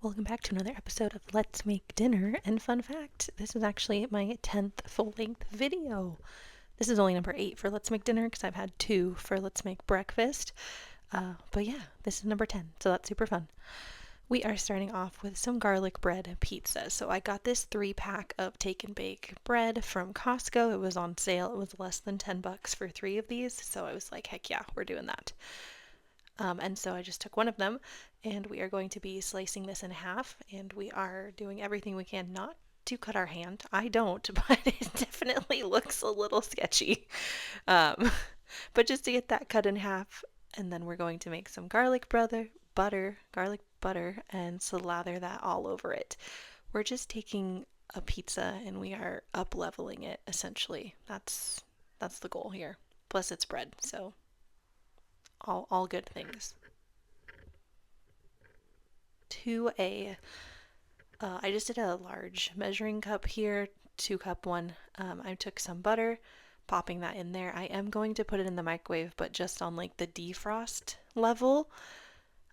Welcome back to another episode of Let's Make Dinner. And fun fact, this is actually my 10th full-length video. This is only number 8 for Let's Make Dinner because I've had 2 for Let's Make Breakfast. But yeah, this is number 10, so that's super fun. We are starting off with some garlic bread pizza. So I got this 3-pack of take and bake bread from Costco. It was on sale. It was less than $10 for 3 of these. So I was like, heck yeah, we're doing that. And so I just took one of them, and we are going to be slicing this in half, and we are doing everything we can not to cut our hand. I don't, but it definitely looks a little sketchy. But just to get that cut in half, and then we're going to make some garlic butter, and slather that all over it. We're just taking a pizza and we are up leveling it essentially. That's the goal here. Plus it's bread, so all good things. I just did a large measuring cup here, 2-cup one. I took some butter, popping that in there. I am going to put it in the microwave, but just on like the defrost level.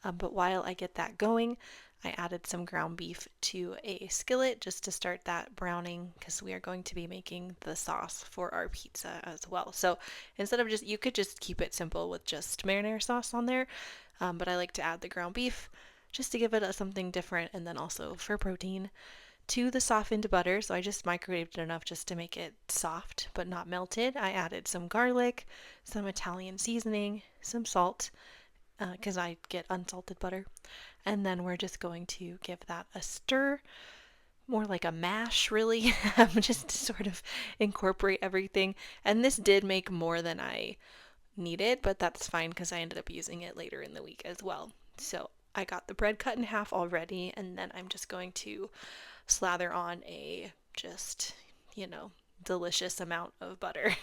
But while I get that going, I added some ground beef to a skillet just to start that browning because we are going to be making the sauce for our pizza as well. So instead of you could just keep it simple with just marinara sauce on there, but I like to add the ground beef just to give it something different, and then also for protein to the softened butter. So I just microwaved it enough just to make it soft but not melted. I added some garlic, some Italian seasoning, some salt, because I get unsalted butter. And then we're just going to give that a stir, more like a mash, really, just to sort of incorporate everything. And this did make more than I needed, but that's fine because I ended up using it later in the week as well. So I got the bread cut in half already, and then I'm just going to slather on a delicious amount of butter.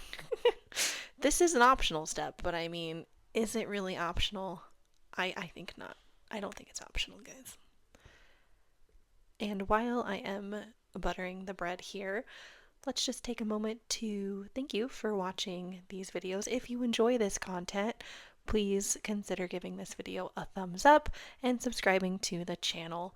This is an optional step, but I mean, is it really optional? I think not. I don't think it's optional, guys. And while I am buttering the bread here, let's just take a moment to thank you for watching these videos. If you enjoy this content, please consider giving this video a thumbs up and subscribing to the channel.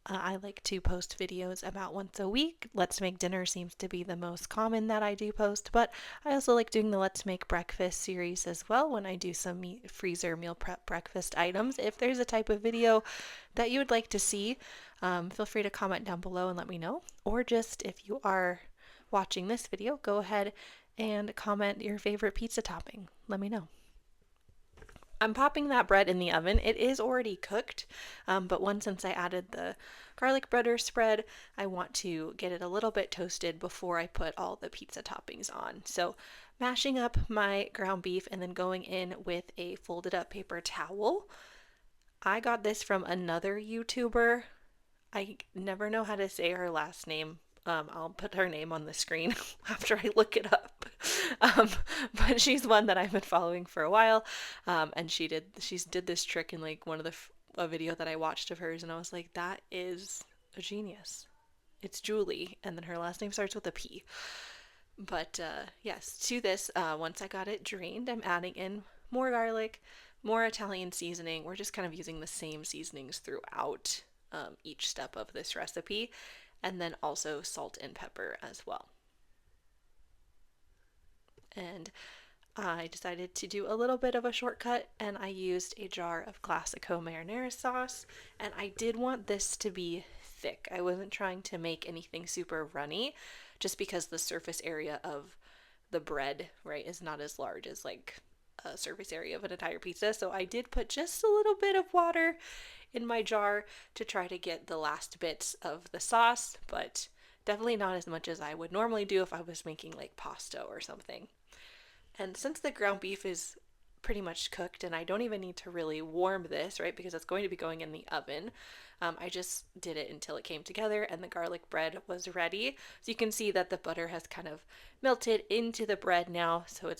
I like to post videos about once a week. Let's Make Dinner seems to be the most common that I do post, but I also like doing the Let's Make Breakfast series as well when I do some freezer meal prep breakfast items. If there's a type of video that you would like to see, feel free to comment down below and let me know. Or just if you are watching this video, go ahead and comment your favorite pizza topping. Let me know. I'm popping that bread in the oven. It is already cooked, but since I added the garlic butter spread, I want to get it a little bit toasted before I put all the pizza toppings on. So mashing up my ground beef and then going in with a folded up paper towel. I got this from another YouTuber. I never know how to say her last name. I'll put her name on the screen after I look it up. But she's one that I've been following for a while, and she did this trick in like one of a video that I watched of hers, and I was like, that is a genius. It's Julie, and then her last name starts with a P. But yes, to this, once I got it drained, I'm adding in more garlic, more Italian seasoning. We're just kind of using the same seasonings throughout each step of this recipe, and then also salt and pepper as well. And I decided to do a little bit of a shortcut, and I used a jar of Classico marinara sauce, and I did want this to be thick. I wasn't trying to make anything super runny, just because the surface area of the bread, right, is not as large as like a surface area of an entire pizza. So I did put just a little bit of water in my jar to try to get the last bits of the sauce, but definitely not as much as I would normally do if I was making like pasta or something. And since the ground beef is pretty much cooked and I don't even need to really warm this, right, because it's going to be going in the oven, I just did it until it came together and the garlic bread was ready. So you can see that the butter has kind of melted into the bread now, so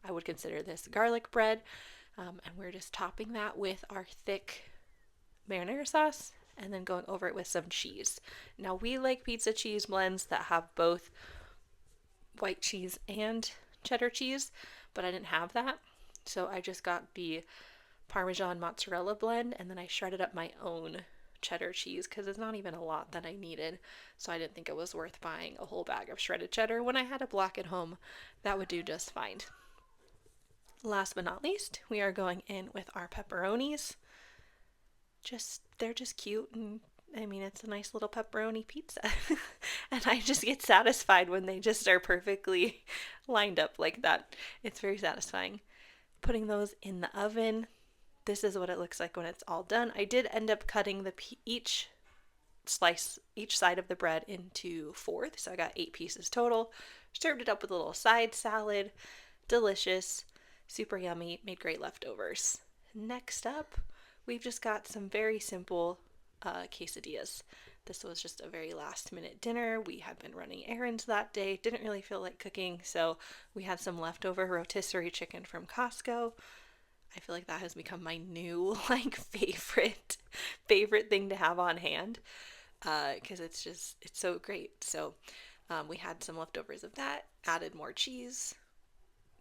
I would consider this garlic bread. And we're just topping that with our thick marinara sauce and then going over it with some cheese. Now we like pizza cheese blends that have both white cheese and cheddar cheese, but I didn't have that. So I just got the Parmesan mozzarella blend, and then I shredded up my own cheddar cheese because it's not even a lot that I needed. So I didn't think it was worth buying a whole bag of shredded cheddar. When I had a block at home, that would do just fine. Last but not least, we are going in with our pepperonis. They're just cute, and I mean, it's a nice little pepperoni pizza. And I just get satisfied when they just are perfectly lined up like that. It's very satisfying. Putting those in the oven. This is what it looks like when it's all done. I did end up cutting each side of the bread into fourths, so I got 8 pieces total. Served it up with a little side salad. Delicious, super yummy, made great leftovers. Next up, we've just got some very simple quesadillas. This was just a very last minute dinner. We had been running errands that day, didn't really feel like cooking, so we had some leftover rotisserie chicken from Costco. I feel like that has become my new favorite thing to have on hand because it's so great. So we had some leftovers of that, added more cheese,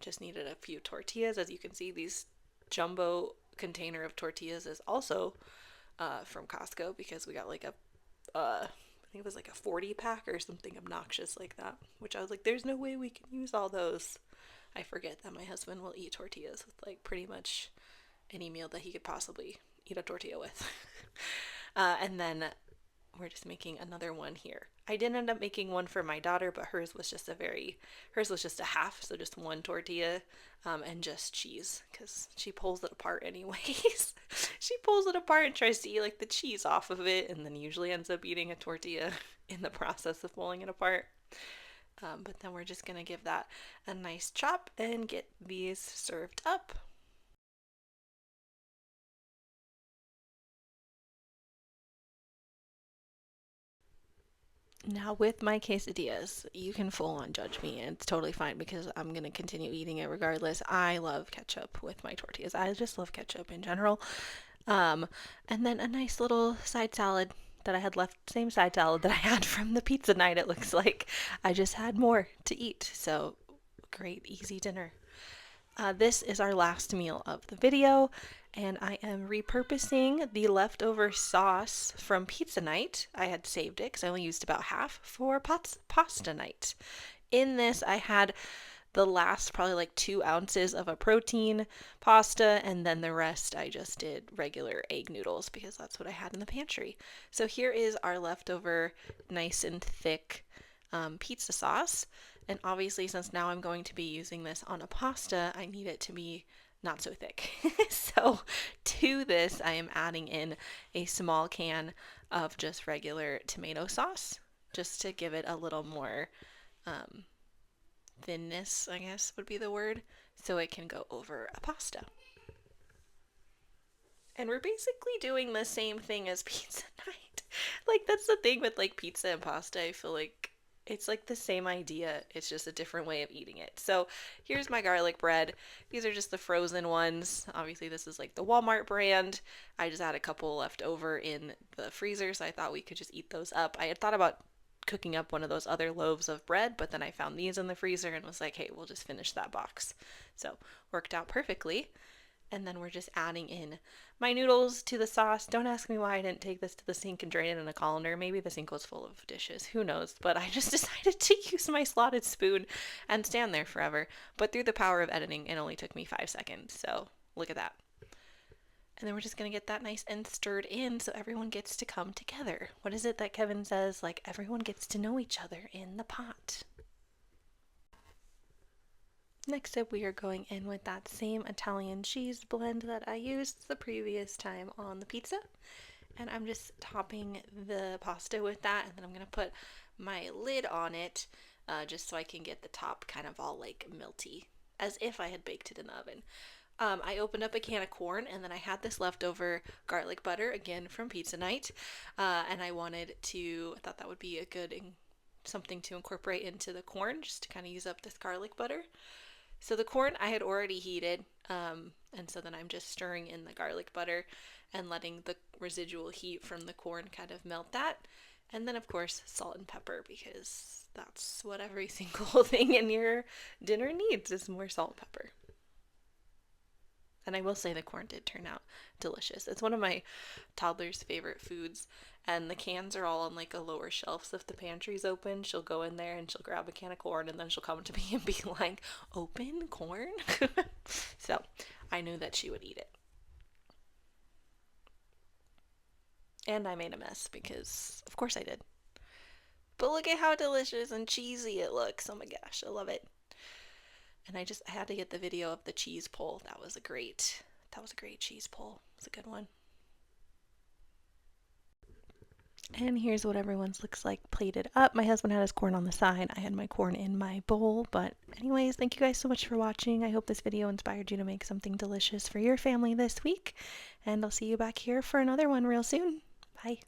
just needed a few tortillas. As you can see, these jumbo container of tortillas is also from Costco because we got like I think it was like a 40 pack or something obnoxious like that, which I was like, there's no way we can use all those. I forget that my husband will eat tortillas with like pretty much any meal that he could possibly eat a tortilla with. And then we're just making another one here. I did end up making one for my daughter, but hers was just a half, so just one tortilla and just cheese because she pulls it apart anyways. She pulls it apart and tries to eat like the cheese off of it, and then usually ends up eating a tortilla in the process of pulling it apart. But then we're just gonna give that a nice chop and get these served up. Now with my quesadillas, you can full on judge me, and it's totally fine because I'm gonna continue eating it regardless. I love ketchup with my tortillas. I just love ketchup in general. Um, and then a nice little side salad that I had left, same side salad that I had from the pizza night, it looks like. I just had more to eat, so great, easy dinner. This is our last meal of the video, and I am repurposing the leftover sauce from pizza night. I had saved it because I only used about half for pasta night. In this, I had the last probably like 2 ounces of a protein pasta, and then the rest I just did regular egg noodles because that's what I had in the pantry. So here is our leftover nice and thick pizza sauce. And obviously, since now I'm going to be using this on a pasta, I need it to be not so thick. So to this, I am adding in a small can of just regular tomato sauce, just to give it a little more thinness, I guess would be the word, so it can go over a pasta. And we're basically doing the same thing as pizza night. Like, that's the thing with like pizza and pasta. I feel like it's like the same idea, it's just a different way of eating it. So here's my garlic bread. These are just the frozen ones. Obviously, this is like the Walmart brand. I just had a couple left over in the freezer, so I thought we could just eat those up. I had thought about cooking up one of those other loaves of bread, but then I found these in the freezer and was like, hey, we'll just finish that box. So worked out perfectly. And then we're just adding in my noodles to the sauce. Don't ask me why I didn't take this to the sink and drain it in a colander. Maybe the sink was full of dishes. Who knows? But I just decided to use my slotted spoon and stand there forever. But through the power of editing, it only took me 5 seconds. So look at that. And then we're just going to get that nice and stirred in so everyone gets to come together. What is it that Kevin says? Like, everyone gets to know each other in the pot. Next up, we are going in with that same Italian cheese blend that I used the previous time on the pizza. And I'm just topping the pasta with that, and then I'm going to put my lid on it just so I can get the top kind of all like melty, as if I had baked it in the oven. I opened up a can of corn, and then I had this leftover garlic butter, again from pizza night, and I thought that would be a good something to incorporate into the corn, just to kind of use up this garlic butter. So the corn I had already heated, and so then I'm just stirring in the garlic butter and letting the residual heat from the corn kind of melt that. And then, of course, salt and pepper, because that's what every single thing in your dinner needs is more salt and pepper. And I will say the corn did turn out delicious. It's one of my toddler's favorite foods, and the cans are all on like a lower shelf. So if the pantry's open, she'll go in there and she'll grab a can of corn, and then she'll come to me and be like, "Open corn?" So I knew that she would eat it. And I made a mess because, of course, I did. But look at how delicious and cheesy it looks. Oh my gosh, I love it. And I had to get the video of the cheese pull. That was a great cheese pull. It's a good one. And here's what everyone's looks like plated up. My husband had his corn on the side. I had my corn in my bowl. But anyways, thank you guys so much for watching. I hope this video inspired you to make something delicious for your family this week. And I'll see you back here for another one real soon. Bye.